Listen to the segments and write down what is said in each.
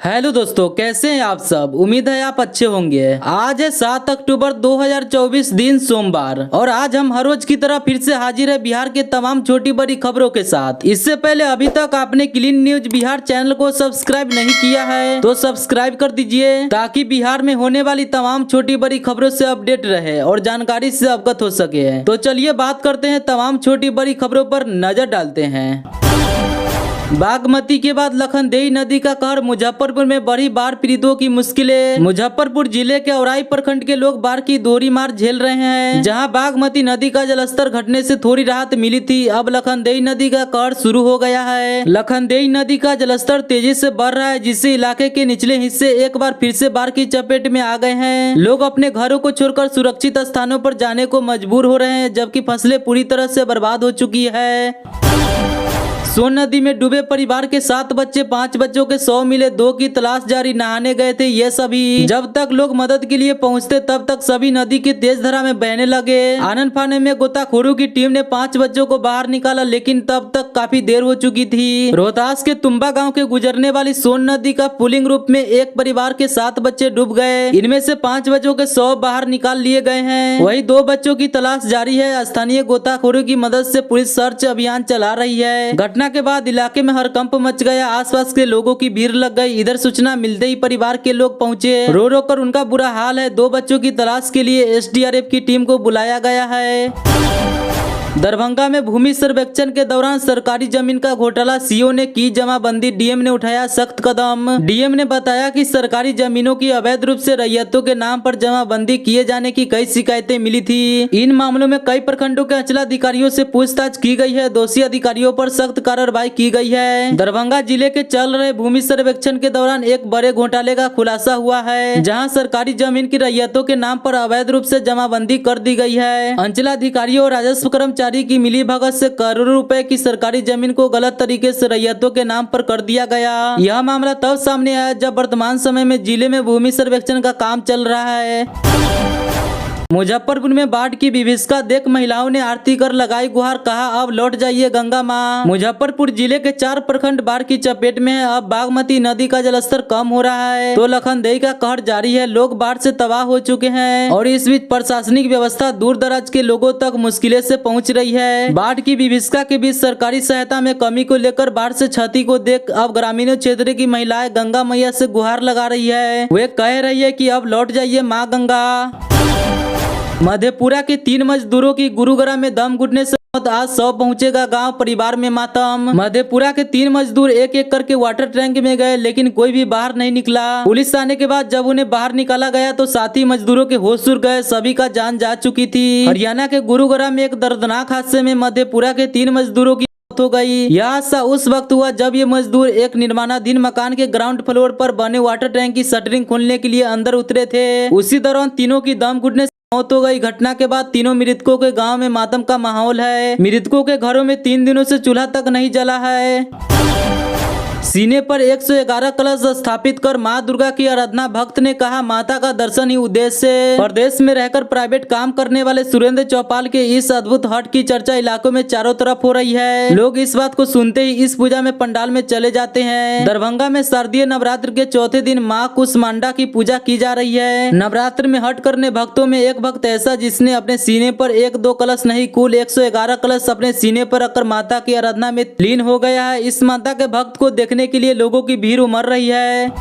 Hello दोस्तों, कैसे हैं आप सब। उम्मीद है आप अच्छे होंगे। आज है 7 अक्टूबर 2024 दिन सोमवार और आज हम हर रोज की तरह फिर से हाजिर है बिहार के तमाम छोटी बड़ी खबरों के साथ। इससे पहले अभी तक आपने क्लीन न्यूज बिहार चैनल को सब्सक्राइब नहीं किया है तो सब्सक्राइब कर दीजिए ताकि बिहार में होने वाली तमाम छोटी बड़ी खबरों से अपडेट रहे और जानकारी से अवगत हो सके। तो चलिए बात करते हैं तमाम छोटी बड़ी खबरों पर नजर डालते हैं। बागमती के बाद लखनदेई नदी का कहर, मुजफ्फरपुर में बढ़ी बाढ़ पीड़ितों की मुश्किलें। मुजफ्फरपुर जिले के औराई प्रखंड के लोग बाढ़ की दोहरी मार झेल रहे हैं। जहां बागमती नदी का जलस्तर घटने से थोड़ी राहत मिली थी, अब लखनदेई नदी का कहर शुरू हो गया है। लखनदेई नदी का जलस्तर तेजी से बढ़ रहा है, जिससे इलाके के निचले हिस्से एक बार फिर से बाढ़ की चपेट में आ गए हैं। लोग अपने घरों को छोड़कर सुरक्षित स्थानों पर जाने को मजबूर हो रहे हैं, जबकि फसलें पूरी तरह से बर्बाद हो चुकी है। सोन नदी में डूबे परिवार के 7 बच्चे, 5 बच्चों के 100 मिले, 2 की तलाश जारी। नहाने गए थे ये सभी। जब तक लोग मदद के लिए पहुंचते तब तक सभी नदी की तेज धारा में बहने लगे। आनन फाने में गोताखोरों की टीम ने 5 बच्चों को बाहर निकाला, लेकिन तब तक काफी देर हो चुकी थी। रोहतास के तुम्बा गांव के गुजरने वाली सोन नदी का पुलिंग रूप में एक परिवार के 7 बच्चे डूब गए। इनमें से 5 बच्चों के 100 बाहर निकाल लिए गए हैं। वही 2 बच्चों की तलाश जारी है। स्थानीय गोताखोरों की मदद से पुलिस सर्च अभियान चला रही है। घटना के बाद इलाके में हड़कंप मच गया। आसपास के लोगों की भीड़ लग गई। इधर सूचना मिलते ही परिवार के लोग पहुंचे। रो रो कर उनका बुरा हाल है। 2 बच्चों की तलाश के लिए एसडीआरएफ की टीम को बुलाया गया है। दरभंगा में भूमि सर्वेक्षण के दौरान सरकारी जमीन का घोटाला, सीओ ने की जमाबंदी, डीएम ने उठाया सख्त कदम। डीएम ने बताया कि सरकारी जमीनों की अवैध रूप से रैयतों के नाम पर जमाबंदी किए जाने की कई शिकायतें मिली थी। इन मामलों में कई प्रखंडों के अंचलाधिकारियों से पूछताछ की गई है। दोषी अधिकारियों पर सख्त कार्रवाई की गई है। दरभंगा जिले के चल रहे भूमि सर्वेक्षण के दौरान एक बड़े घोटाले का खुलासा हुआ है, जहाँ सरकारी जमीन की रैयतों के नाम पर अवैध रूप से जमाबंदी कर दी गई है। अंचलाधिकारियों और राजस्व कर्मचारी की मिलीभगत से करोड़ों रुपए की सरकारी जमीन को गलत तरीके से रैयतों के नाम पर कर दिया गया। यह मामला तब सामने आया जब वर्तमान समय में जिले में भूमि सर्वेक्षण का काम चल रहा है। मुजफ्फरपुर में बाढ़ की विभीषिका देख महिलाओं ने आरती कर लगाई गुहार, कहा अब लौट जाइए गंगा मां। मुजफ्फरपुर जिले के 4 प्रखंड बाढ़ की चपेट में है। अब बागमती नदी का जलस्तर कम हो रहा है तो लखनदेई का कहर जारी है। लोग बाढ़ से तबाह हो चुके हैं और इस बीच प्रशासनिक व्यवस्था दूर दराज के लोगों तक मुश्किलें से पहुंच रही है। बाढ़ की विभीषिका के बीच सरकारी सहायता में कमी को लेकर बाढ़ से क्षति को देख अब ग्रामीण क्षेत्र की महिलाएं गंगा मैया से गुहार लगा रही है। वे कह रही है कि अब लौट जाइए माँ गंगा। मधेपुरा के 3 मजदूरों की गुरुग्राम में दम घुटने से मौत, आज 100 पहुंचेगा गांव, परिवार में मातम। मधेपुरा के 3 मजदूर एक एक करके वाटर टैंक में गए, लेकिन कोई भी बाहर नहीं निकला। पुलिस आने के बाद जब उन्हें बाहर निकाला गया तो साथी मजदूरों के होश उड़ गए, सभी का जान जा चुकी थी। हरियाणा के गुरुग्राम में एक दर्दनाक हादसे में मधेपुरा के 3 मजदूरों की हो गई। यह हादसा उस वक्त हुआ जब ये मजदूर एक निर्माणाधीन मकान के ग्राउंड फ्लोर पर बने वाटर टैंक की शटरिंग खोलने के लिए अंदर उतरे थे। उसी दौरान तीनों की दम घुटने से मौत हो गई। घटना के बाद तीनों मृतकों के गांव में मातम का माहौल है। मृतकों के घरों में 3 दिनों से चूल्हा तक नहीं जला है। सीने पर 111 कलश स्थापित कर मां दुर्गा की आराधना, भक्त ने कहा माता का दर्शन ही उद्देश्य है। प्रदेश में रहकर प्राइवेट काम करने वाले सुरेंद्र चौपाल के इस अद्भुत हट की चर्चा इलाकों में चारों तरफ हो रही है। लोग इस बात को सुनते ही इस पूजा में पंडाल में चले जाते हैं। दरभंगा में शारदीय नवरात्र के चौथे दिन मां कुष्मांडा की पूजा की जा रही है। नवरात्र में हट करने भक्तों में एक भक्त ऐसा जिसने अपने सीने पर 1-2 कलश नहीं कुल 111 कलश अपने सीने पर रखकर माता की आराधना में लीन हो गया है। इस माता के भक्त को देखने के लिए लोगों की भीड़ उमड़ रही है।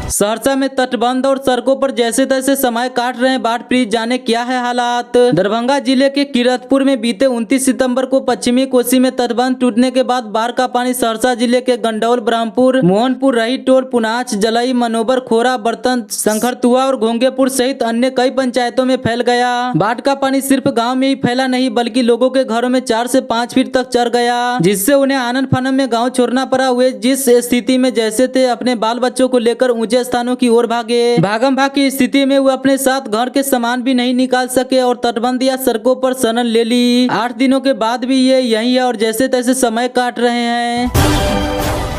सहरसा में तटबंध और सड़कों पर जैसे तैसे समय काट रहे हैं बाढ़ पीड़ित, जाने क्या है हालात। दरभंगा जिले के किरतपुर में बीते 29 सितंबर को पश्चिमी कोसी में तटबंध टूटने के बाद बाढ़ का पानी सहरसा जिले के गंडौल, ब्रह्मपुर, मोहनपुर, रही टोल, पुनाच, जलई, मनोबर, खोरा, बर्तन, शंखरतुआ और घोंगेपुर सहित अन्य कई पंचायतों में फैल गया। बाढ़ का पानी सिर्फ गाँव में ही फैला नहीं बल्कि लोगों के घरों में 4 से 5 फीट तक चढ़ गया, जिससे उन्हें आनन फानन में गाँव छोड़ना पड़ा। हुए जिस स्थिति में जैसे थे अपने बाल बच्चों को लेकर ऊंचे स्थानों की ओर भागे। भागम भाग की स्थिति में वो अपने साथ घर के सामान भी नहीं निकाल सके और तटबंध या सड़कों पर शरण ले ली। 8 दिनों के बाद भी ये यही है और जैसे तैसे समय काट रहे हैं।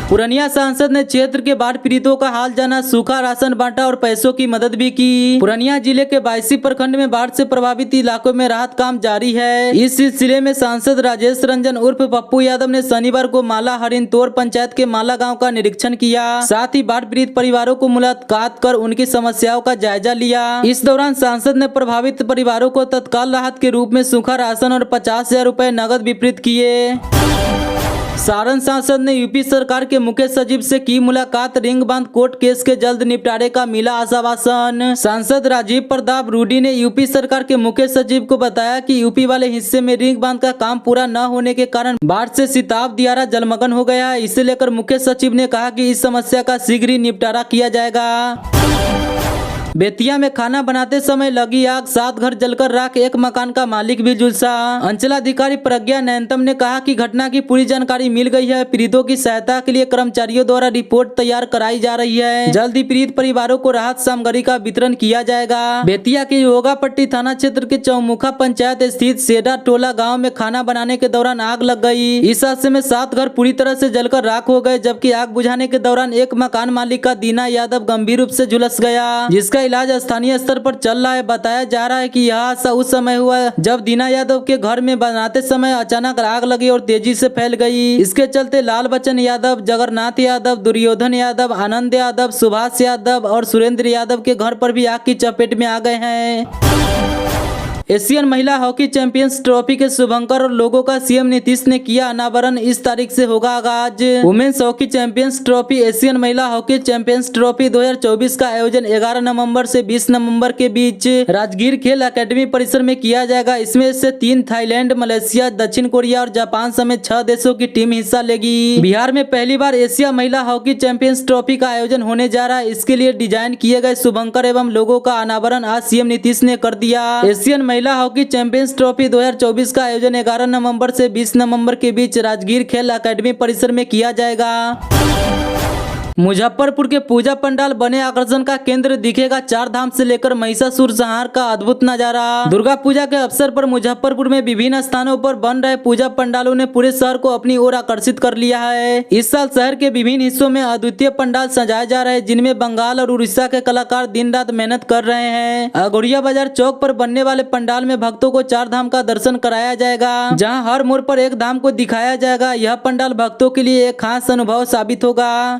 पूर्णिया सांसद ने क्षेत्र के बाढ़ पीड़ितों का हाल जाना, सूखा राशन बांटा और पैसों की मदद भी की। पूर्णिया जिले के 22 प्रखंड में बाढ़ से प्रभावित इलाकों में राहत काम जारी है। इस सिलसिले में सांसद राजेश रंजन उर्फ पप्पू यादव ने शनिवार को माला हरिनतोर पंचायत के माला गांव का निरीक्षण किया। साथ ही बाढ़ पीड़ित परिवारों को मुलाकात कर उनकी समस्याओं का जायजा लिया। इस दौरान सांसद ने प्रभावित परिवारों को तत्काल राहत के रूप में सूखा राशन और 50,000 रुपए नगद वितरित किए। सारण सांसद ने यूपी सरकार के मुख्य सचिव से की मुलाकात, रिंग बांध कोर्ट केस के जल्द निपटारे का मिला आश्वासन। सांसद राजीव प्रताप रूडी ने यूपी सरकार के मुख्य सचिव को बताया कि यूपी वाले हिस्से में रिंग बांध का काम पूरा न होने के कारण बाढ़ से सिताब दियारा जलमग्न हो गया है। इसे लेकर मुख्य सचिव ने कहा कि इस समस्या का शीघ्र ही निपटारा किया जाएगा। बेतिया में खाना बनाते समय लगी आग, 7 घर जलकर राख, एक मकान का मालिक भी झुलसा। अंचलाधिकारी प्रज्ञा नैनतम ने कहा कि घटना की पूरी जानकारी मिल गई है। पीड़ितों की सहायता के लिए कर्मचारियों द्वारा रिपोर्ट तैयार कराई जा रही है। जल्द ही पीड़ित परिवारों को राहत सामग्री का वितरण किया जाएगा। बेतिया के योगापट्टी थाना क्षेत्र के चौमुखा पंचायत स्थित सेडा टोला गाँव में खाना बनाने के दौरान आग लग गई। इस हादसे में 7 घर पूरी तरह से जलकर राख हो गए, जबकि आग बुझाने के दौरान एक मकान मालिक का दीना यादव गंभीर रूप से झुलस गया, जिसका इलाज स्थानीय स्तर पर चल रहा है। बताया जा रहा है कि यह हादसा उस समय हुआ जब दीना यादव के घर में बनाते समय अचानक आग लगी और तेजी से फैल गई। इसके चलते लाल बच्चन यादव, जगन्नाथ यादव, दुर्योधन यादव, आनंद यादव, सुभाष यादव और सुरेंद्र यादव के घर पर भी आग की चपेट में आ गए हैं। एशियन महिला हॉकी चैंपियंस ट्रॉफी के शुभंकर और लोगों का सीएम नीतीश ने किया अनावरण। इस तारीख से होगा आगाज। Women's hockey champions trophy Asian महिला हॉकी चैंपियंस ट्रॉफी 2024 का आयोजन 11 नवंबर से 20 नवंबर के बीच राजगीर खेल अकेडमी परिसर में किया जाएगा। इसमें से 3 थाईलैंड, मलेशिया, दक्षिण कोरिया और जापान समेत 6 देशों की टीम हिस्सा लेगी। बिहार में पहली बार एशिया महिला हॉकी चैंपियंस ट्रॉफी का आयोजन होने जा रहा है। इसके लिए डिजाइन किए गए शुभंकर एवं लोगों का अनावरण आज सीएम नीतीश ने कर दिया। एशियन महिला हॉकी चैंपियंस ट्रॉफी 2024 का आयोजन 11 नवंबर से 20 नवंबर के बीच राजगीर खेल अकेडमी परिसर में किया जाएगा। मुजफ्फरपुर के पूजा पंडाल बने आकर्षण का केंद्र दिखेगा। 4 धाम से लेकर महिषासुर संहार का अद्भुत नजारा। दुर्गा पूजा के अवसर पर मुजफ्फरपुर में विभिन्न स्थानों पर बन रहे पूजा पंडालों ने पूरे शहर को अपनी ओर आकर्षित कर लिया है। इस साल शहर के विभिन्न हिस्सों में अद्वितीय पंडाल सजाए जा रहे हैं, जिनमें बंगाल और उड़ीसा के कलाकार दिन रात मेहनत कर रहे हैं। अघोरिया बाजार चौक पर बनने वाले पंडाल में भक्तों को 4 धाम का दर्शन कराया जाएगा, जहाँ हर मोड़ पर एक धाम को दिखाया जाएगा। यह पंडाल भक्तों के लिए एक खास अनुभव साबित होगा।